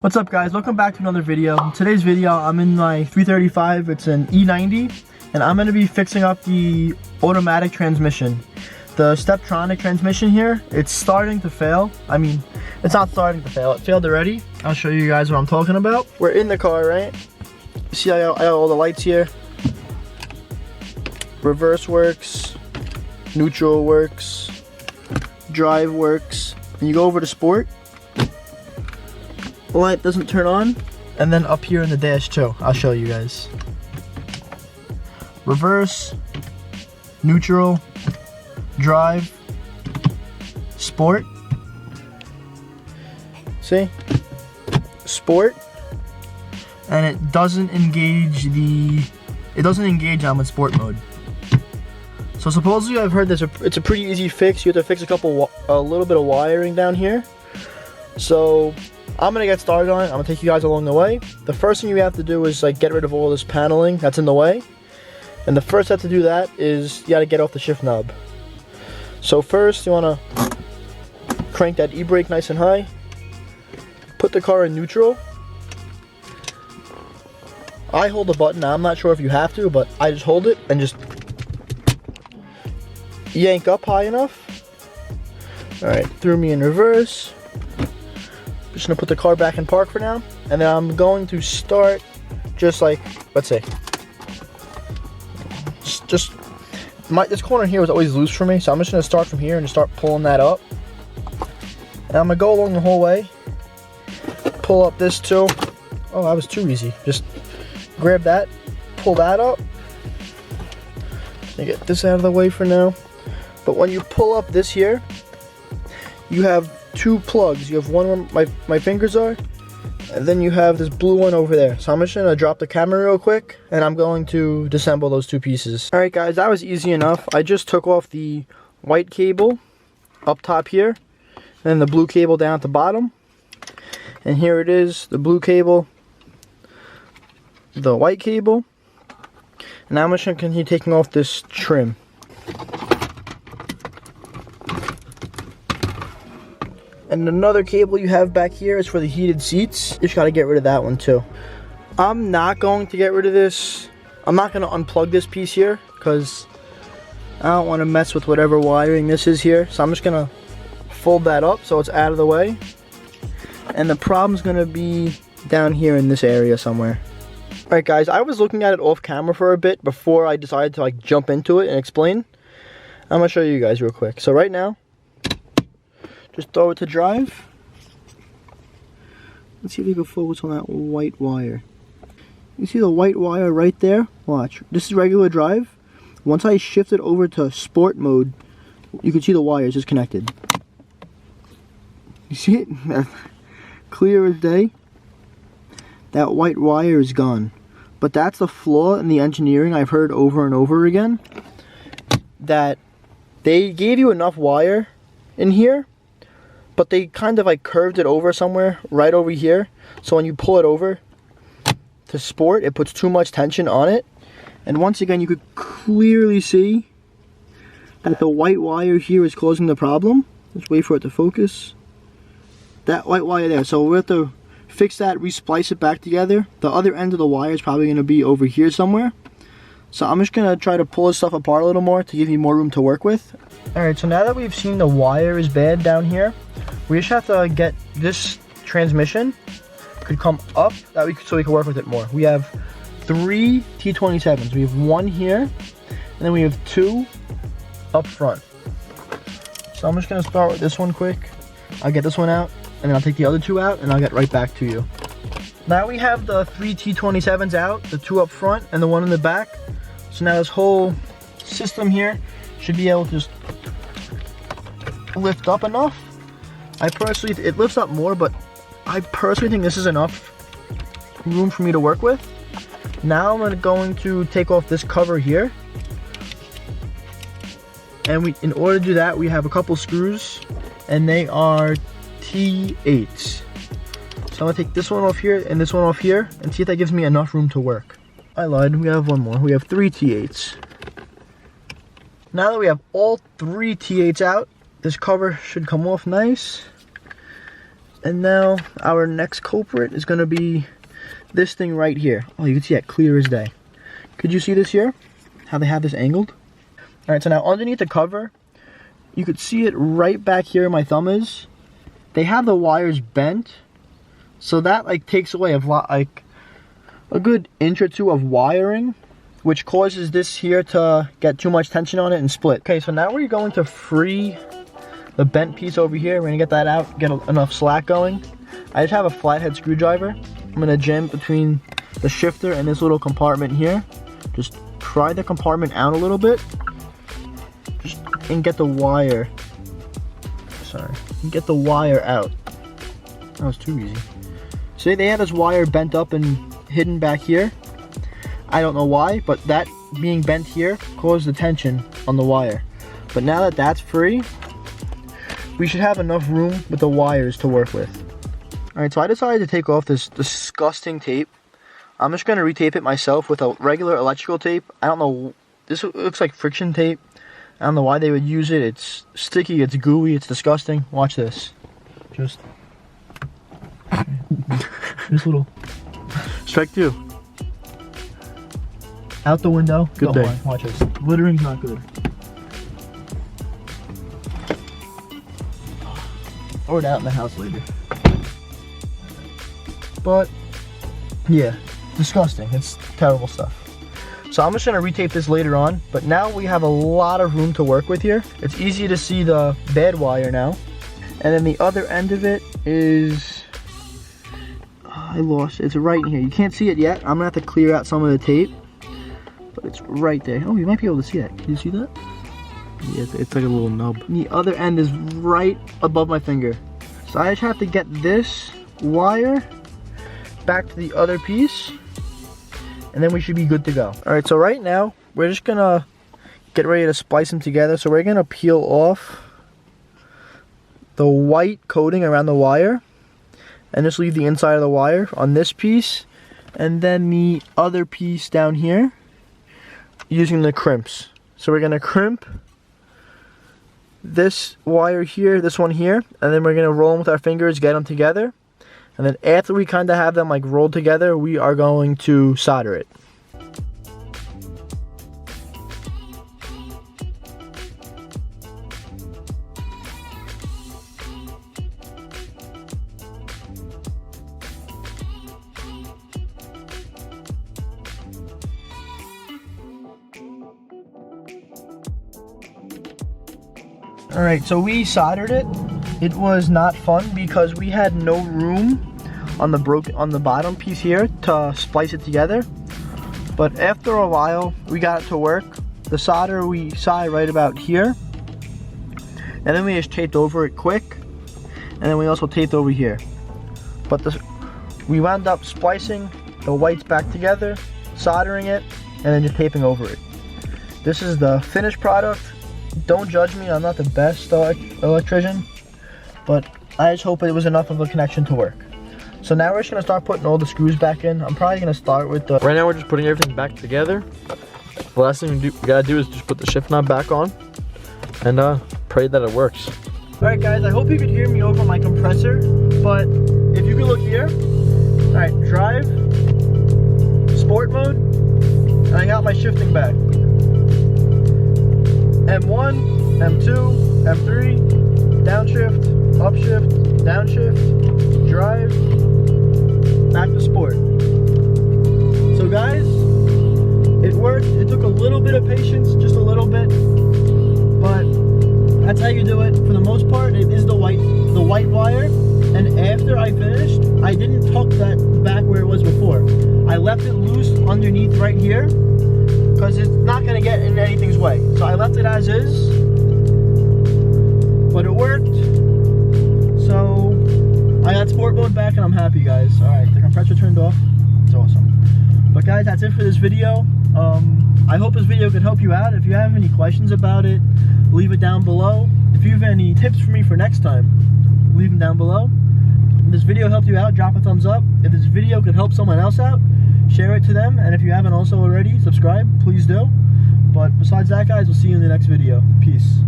What's up guys, welcome back to another video. In today's video I'm in my 335, it's an E90, and I'm going to be fixing up the automatic transmission. The Steptronic transmission here, it's starting to fail. I mean, it's not starting to fail, it failed already. I'll show you guys what I'm talking about. We're in the car, right? See I got all the lights here. Reverse works, neutral works, drive works. And you go over to sport, the light doesn't turn on, and then up here in the dash too, I'll show you guys. Reverse, neutral, drive, sport. See? Sport. And it doesn't engage I'm in sport mode. So supposedly I've heard it's a pretty easy fix. You have to fix a little bit of wiring down here. So I'm gonna get started on it. I'm gonna take you guys along the way. The first thing you have to do is get rid of all this paneling that's in the way. And the first step to do that is you gotta get off the shift knob. So first you wanna crank that e-brake nice and high. Put the car in neutral. I hold the button. Now, I'm not sure if you have to, but I just hold it and just yank up high enough. Alright, threw me in reverse. Just gonna put the car back in park for now, and then I'm going to start just like, let's say, this corner here was always loose for me, so I'm just gonna start from here and just start pulling that up. And I'm gonna go along the whole way, pull up this too. Oh, that was too easy. Just grab that, pull that up. Just gonna get this out of the way for now. But when you pull up this here, you have two plugs. You have one where my fingers are, and then you have this blue one over there. So I'm just gonna drop the camera real quick, and I'm going to disassemble those two pieces. Alright guys, that was easy enough. I just took off the white cable up top here, and the blue cable down at the bottom. And here it is, the blue cable, the white cable. And now I'm just gonna continue taking off this trim. And another cable you have back here is for the heated seats. You just gotta get rid of that one too. I'm not going to get rid of this. I'm not gonna unplug this piece here because I don't want to mess with whatever wiring this is here. So I'm just gonna fold that up so it's out of the way. And the problem's gonna be down here in this area somewhere. Alright guys, I was looking at it off camera for a bit before I decided to jump into it and explain. I'm gonna show you guys real quick. So right now, just throw it to drive. Let's see if we can focus on that white wire. You see the white wire right there? Watch. This is regular drive. Once I shift it over to sport mode, you can see the wires just connected. You see it? Clear as day. That white wire is gone. But that's the flaw in the engineering I've heard over and over again. That they gave you enough wire in here, but they kind of curved it over somewhere right over here. So when you pull it over to sport, it puts too much tension on it. And once again, you could clearly see that the white wire here is causing the problem. Let's wait for it to focus. That white wire there. So we have to fix that, resplice it back together. The other end of the wire is probably going to be over here somewhere. So I'm just going to try to pull this stuff apart a little more to give you more room to work with. Alright, so now that we've seen the wire is bad down here, we just have to get this transmission could come up so we can work with it more. We have 3 T27s. We have one here, and then we have 2 up front. So I'm just going to start with this one quick. I'll get this one out, and then I'll take the other 2 out, and I'll get right back to you. Now we have the 3 T27s out, the 2 up front, and the 1 in the back. So now this whole system here should be able to just lift up enough. It lifts up more, but I personally think this is enough room for me to work with. Now I'm going to take off this cover here. And in order to do that, we have a couple screws, and they are T8s. So I'm gonna take this one off here and this one off here and see if that gives me enough room to work. I lied, we have one more. We have 3 T8s. Now that we have all 3 T8s out, this cover should come off nice. And now our next culprit is going to be this thing right here. Oh, you can see that clear as day. Could you see this here? How they have this angled? Alright, so now underneath the cover, you could see it right back here where my thumb is. They have the wires bent, so that like takes away a good inch or two of wiring, which causes this here to get too much tension on it and split. Okay, so now we're going to free the bent piece over here. We're gonna get that out, get enough slack going. I just have a flathead screwdriver. I'm gonna jam between the shifter and this little compartment here. Just pry the compartment out a little bit, and get the wire. Sorry, and get the wire out. That was too easy. See, they had this wire bent up and hidden back here. I don't know why, but that being bent here caused the tension on the wire. But now that that's free, we should have enough room with the wires to work with. Alright, so I decided to take off this disgusting tape. I'm just going to retape it myself with a regular electrical tape. I don't know, this looks like friction tape. I don't know why they would use it. It's sticky, it's gooey, it's disgusting. Watch this. Just this little strike two. Out the window. Good day. Watch this. Glittering's not good. Or it out in the house later. But yeah, disgusting. It's terrible stuff. So I'm just gonna retape this later on, but now we have a lot of room to work with here. It's easy to see the bad wire now. And then the other end of it is, I lost it. It's right in here. You can't see it yet. I'm gonna have to clear out some of the tape, but it's right there. Oh, you might be able to see that. Can you see that? Yeah, it's like a little nub. The other end is right above my finger. So I just have to get this wire back to the other piece, and then we should be good to go. All right, so right now we're just gonna get ready to splice them together. So we're gonna peel off the white coating around the wire and just leave the inside of the wire on this piece, and then the other piece down here using the crimps. So we're gonna crimp this wire here, this one here, and then we're gonna roll them with our fingers, get them together. And then after we kind of have them like rolled together, we are going to solder it. Alright, so we soldered it. It was not fun because we had no room on the bottom piece here to splice it together. But after a while, we got it to work. The solder we soldered right about here, and then we just taped over it quick, and then we also taped over here. But we wound up splicing the whites back together, soldering it, and then just taping over it. This is the finished product. Don't judge me, I'm not the best electrician, but I just hope it was enough of a connection to work. So now we're just gonna start putting all the screws back in. I'm probably gonna start with the... Right now we're just putting everything back together. The last thing we gotta do is just put the shift knob back on and pray that it works. Alright guys, I hope you could hear me over my compressor, but if you could look here. Alright, drive, sport mode, and I got my shifting back. M1, M2, M3, downshift, upshift, downshift, drive, back to sport. So guys, it worked. It took a little bit of patience, just a little bit, but that's how you do it. For the most part, it is the white wire, and after I finished, I didn't tuck that back where it was before. I left it loose underneath right here, because it's not going to get in anything's way. So I left it as is, but it worked. So I got sport mode back and I'm happy, guys. Alright, the compressor turned off. It's awesome. But guys, that's it for this video. I hope this video could help you out. If you have any questions about it, leave it down below. If you have any tips for me for next time, leave them down below. If this video helped you out, drop a thumbs up. If this video could help someone else out, share it to them. And if you haven't also already, subscribe, please do. But besides that, guys, we'll see you in the next video. Peace.